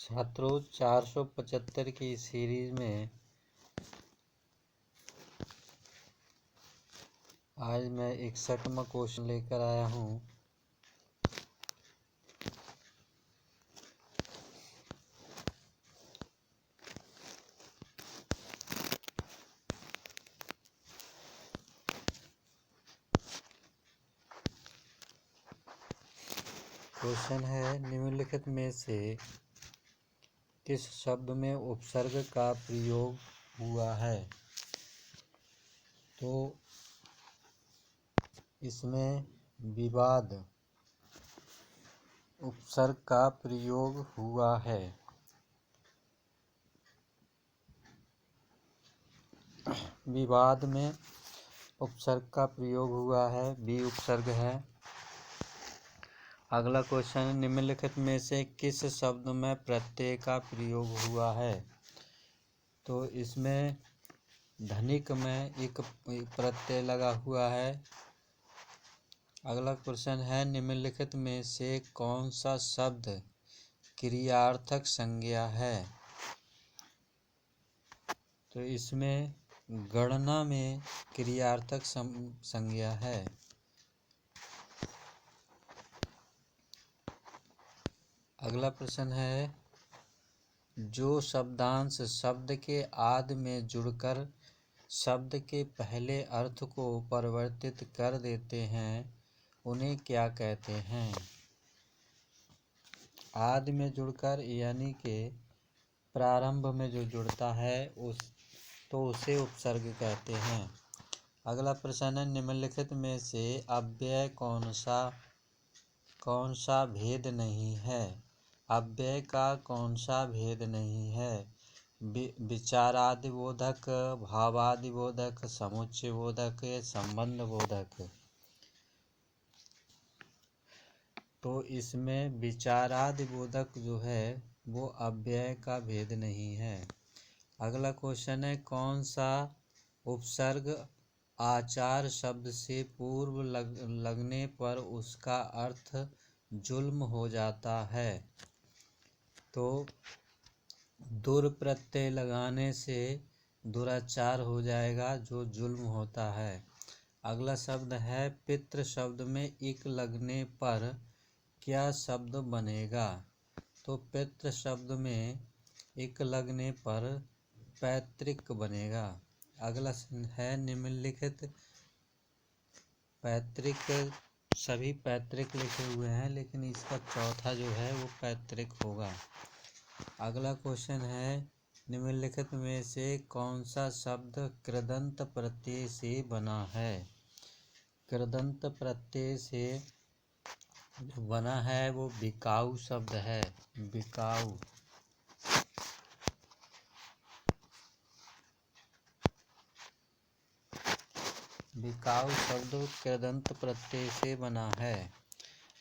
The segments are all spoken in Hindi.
छात्रों 475 की सीरीज में आज मैं 61वां क्वेश्चन लेकर आया हूँ। क्वेश्चन है, निम्नलिखित में से किस शब्द में उपसर्ग का प्रयोग हुआ है? तो इसमें विवाद उपसर्ग का प्रयोग हुआ है। विवाद में उपसर्ग का प्रयोग हुआ है, बी उपसर्ग है। अगला क्वेश्चन, निम्नलिखित में से किस शब्द में प्रत्यय का प्रयोग हुआ है? तो इसमें धनिक में एक प्रत्यय लगा हुआ है। अगला क्वेश्चन है, निम्नलिखित में से कौन सा शब्द क्रियार्थक संज्ञा है? तो इसमें गणना में क्रियार्थक संज्ञा है। अगला प्रश्न है, जो शब्दांश शब्द के आदि में जुड़कर शब्द के पहले अर्थ को परिवर्तित कर देते हैं उन्हें क्या कहते हैं? आदि में जुड़कर यानी कि प्रारंभ में जो जुड़ता है उसे उपसर्ग कहते हैं। अगला प्रश्न है, निम्नलिखित में से अव्यय कौन सा भेद नहीं है? अव्यय का कौन सा भेद नहीं है? विचारादिबोधक, भावादिबोधक, समुच्चयबोधक, संबंधबोधक। तो इसमें विचारादिबोधक जो है वो अव्यय का भेद नहीं है। अगला क्वेश्चन है, कौन सा उपसर्ग आचार शब्द से पूर्व लगने पर उसका अर्थ जुल्म हो जाता है? तो दुर प्रत्यय लगाने से दुराचार हो जाएगा जो जुल्म होता है। अगला शब्द है, पितृ शब्द में इक लगने पर क्या शब्द बनेगा? तो पितृ शब्द में इक लगने पर पैतृक बनेगा। अगला है, निम्नलिखित पैतृक, सभी पैतृक लिखे हुए हैं लेकिन इसका चौथा जो है वो पैतृक होगा। अगला क्वेश्चन है, निम्नलिखित में से कौन सा शब्द कृदंत प्रत्यय से बना है? कृदंत प्रत्यय से जो बना है वो बिकाऊ शब्द है। बिकाऊ। बिकाऊ शब्द कृदंत प्रत्यय से बना है।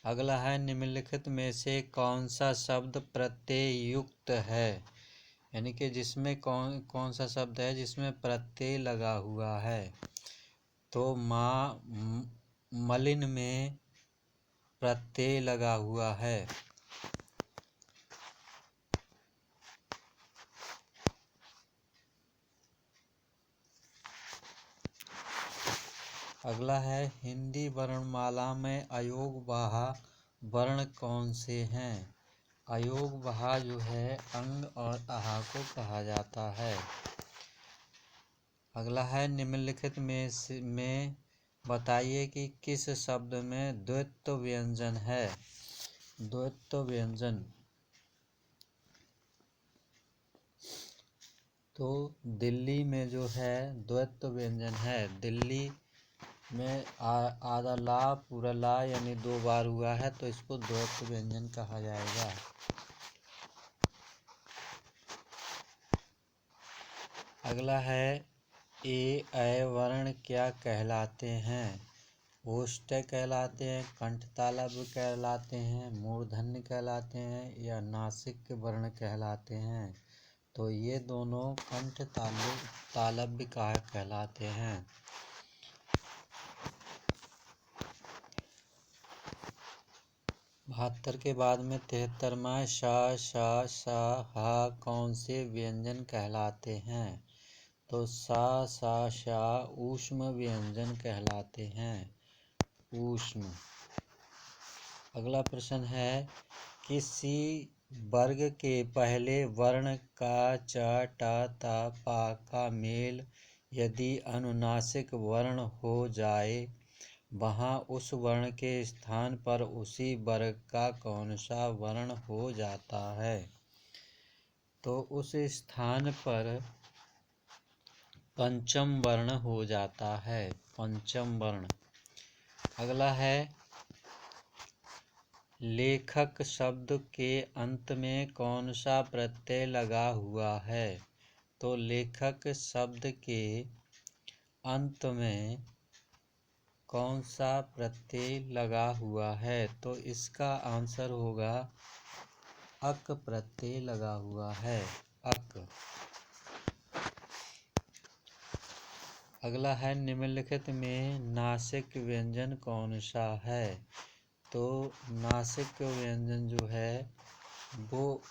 अगला है, निम्नलिखित में से कौन सा शब्द प्रत्यय युक्त है? यानी कि जिसमें कौन सा शब्द है जिसमें प्रत्यय लगा हुआ है? तो मलिन में प्रत्यय लगा हुआ है। अगला है, हिंदी वर्णमाला में अयोगवाह वर्ण कौन से हैं? अयोगवाह जो है अंग और आहा को कहा जाता है। अगला है, निम्नलिखित में बताइए कि किस शब्द में द्वित्व व्यंजन है? द्वित्व व्यंजन। तो दिल्ली में जो है द्वित्व व्यंजन है। दिल्ली में आधा ला पूरा ला यानी दो बार हुआ है तो इसको द्वित्व व्यंजन कहा जाएगा। अगला है, ऐ वर्ण क्या कहलाते हैं? ओष्ठ्य कहलाते हैं, कंठतालव्य कहलाते हैं, मूर्धन्य कहलाते हैं या नासिक वर्ण कहलाते हैं? तो ये दोनों कंठतालव्य कहलाते हैं। 72 के बाद में 73वां श, श, श, हा कौन से व्यंजन कहलाते हैं? तो सा, सा, शा ऊष्म व्यंजन कहलाते हैं। ऊष्म। अगला प्रश्न है, किसी वर्ग के पहले वर्ण का च, ट, त, प का मेल यदि अनुनासिक वर्ण हो जाए, वहाँ उस वर्ण के स्थान पर उसी वर्ग का कौन सा वर्ण हो जाता है? तो उस स्थान पर पंचम वर्ण हो जाता है। पंचम वर्ण। अगला है, लेखक शब्द के अंत में कौन सा प्रत्यय लगा हुआ है? तो लेखक शब्द के अंत में कौन सा प्रत्यय लगा हुआ है? तो इसका आंसर होगा अक प्रत्यय लगा हुआ है। अक। अगला है, निम्नलिखित में नासिक व्यंजन कौन सा है? तो नासिक व्यंजन जो है वो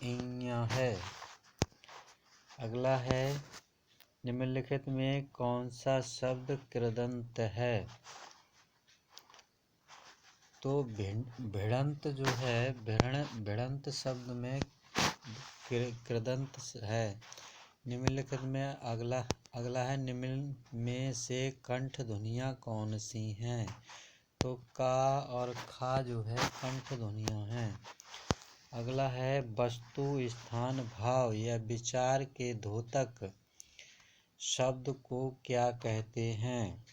इञ है। अगला है, निम्नलिखित में कौन सा शब्द कृदंत है? तो भिड़ंत जो है, भिड़ंत शब्द में कृदंत है। निम्नलिखित में अगला है, निम्न में से कंठ ध्वनियाँ कौन सी हैं? तो का और खा जो है कंठ ध्वनियाँ हैं। अगला है, वस्तु, स्थान, भाव या विचार के द्योतक शब्द को क्या कहते हैं?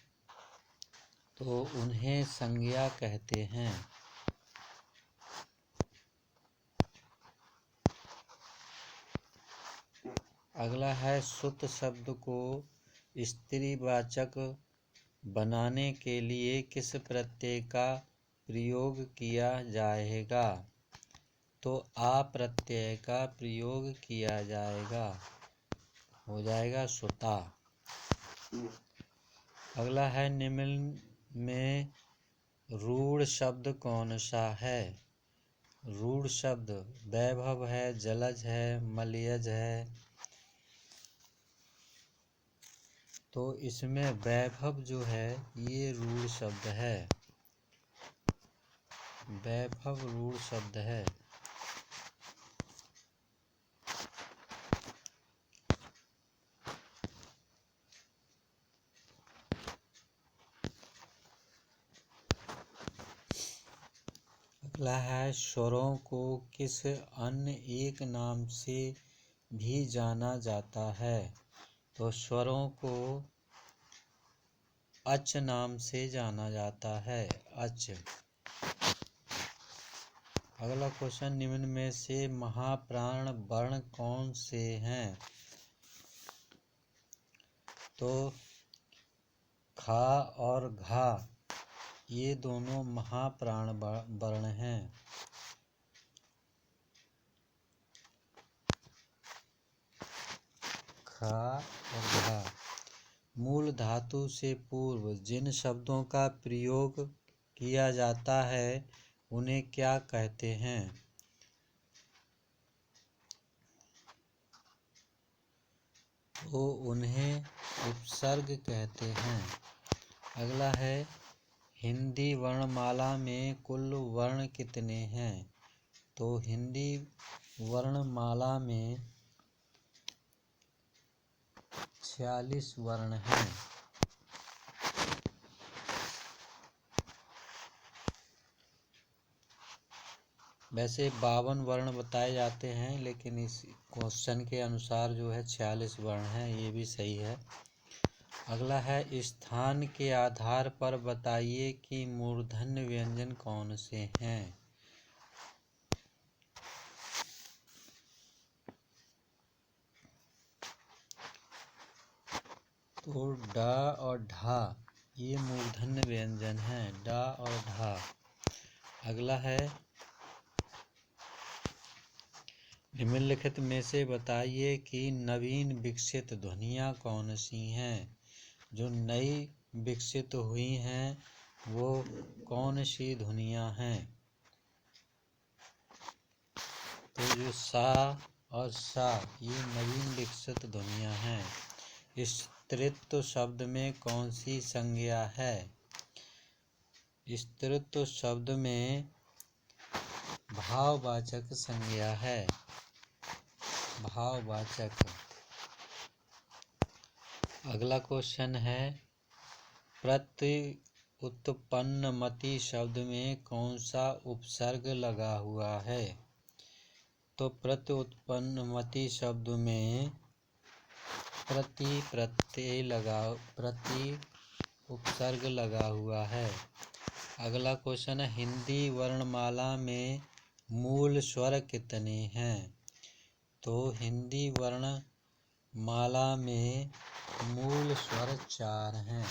तो उन्हें संज्ञा कहते हैं। अगला है, सुत शब्द को स्त्रीवाचक बनाने के लिए किस प्रत्यय का प्रयोग किया जाएगा? तो आ प्रत्यय का प्रयोग किया जाएगा। हो जाएगा सुता। अगला है, निम्न में रूढ़ शब्द कौन सा है? रूढ़ शब्द वैभव है, जलज है, मलयज है। तो इसमें वैभव जो है ये रूढ़ शब्द है। वैभव रूढ़ शब्द है। अगला है, स्वरों को किस अन्य एक नाम से भी जाना जाता है? तो स्वरों को अच नाम से जाना जाता है। अच। अगला क्वेश्चन, निम्न में से महाप्राण वर्ण कौन से हैं? तो खा और घा ये दोनों महाप्राण वर्ण हैं। खा और घा। मूल धातु से पूर्व जिन शब्दों का प्रयोग किया जाता है उन्हें क्या कहते हैं? तो उन्हें उपसर्ग कहते हैं। अगला है, हिंदी वर्णमाला में कुल वर्ण कितने हैं? तो हिंदी वर्णमाला में 46 वर्ण हैं। वैसे 52 वर्ण बताए जाते हैं, लेकिन इस क्वेश्चन के अनुसार जो है 46 वर्ण हैं, ये भी सही है। अगला है, स्थान के आधार पर बताइए कि मूर्धन्य व्यंजन कौन से हैं? तो ड और ढा ये मूर्धन्य व्यंजन हैं। ड और ढा। अगला है, निम्नलिखित में से बताइए कि नवीन विकसित ध्वनियाँ कौन सी हैं? जो नई विकसित हुई हैं वो कौन सी ध्वनियाँ हैं? तो जो सा और सा ये नवीन विकसित ध्वनियाँ हैं। स्त्रीत्व शब्द में कौन सी संज्ञा है? स्त्रीत्व शब्द में भाववाचक संज्ञा है। भाववाचक। अगला क्वेश्चन है प्रत्युत्पन्नमति शब्द में कौन सा उपसर्ग लगा हुआ है? तो प्रत्युत्पन्नमति शब्द में प्रति उपसर्ग लगा हुआ है। अगला क्वेश्चन है हिंदी वर्णमाला में मूल स्वर कितने हैं? तो हिंदी वर्णमाला में मूल स्वर 4 हैं।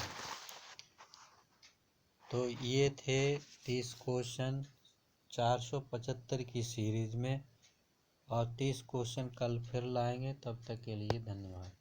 तो ये थे 30 क्वेश्चन 475 की सीरीज में, और 30 क्वेश्चन कल फिर लाएंगे। तब तक के लिए धन्यवाद।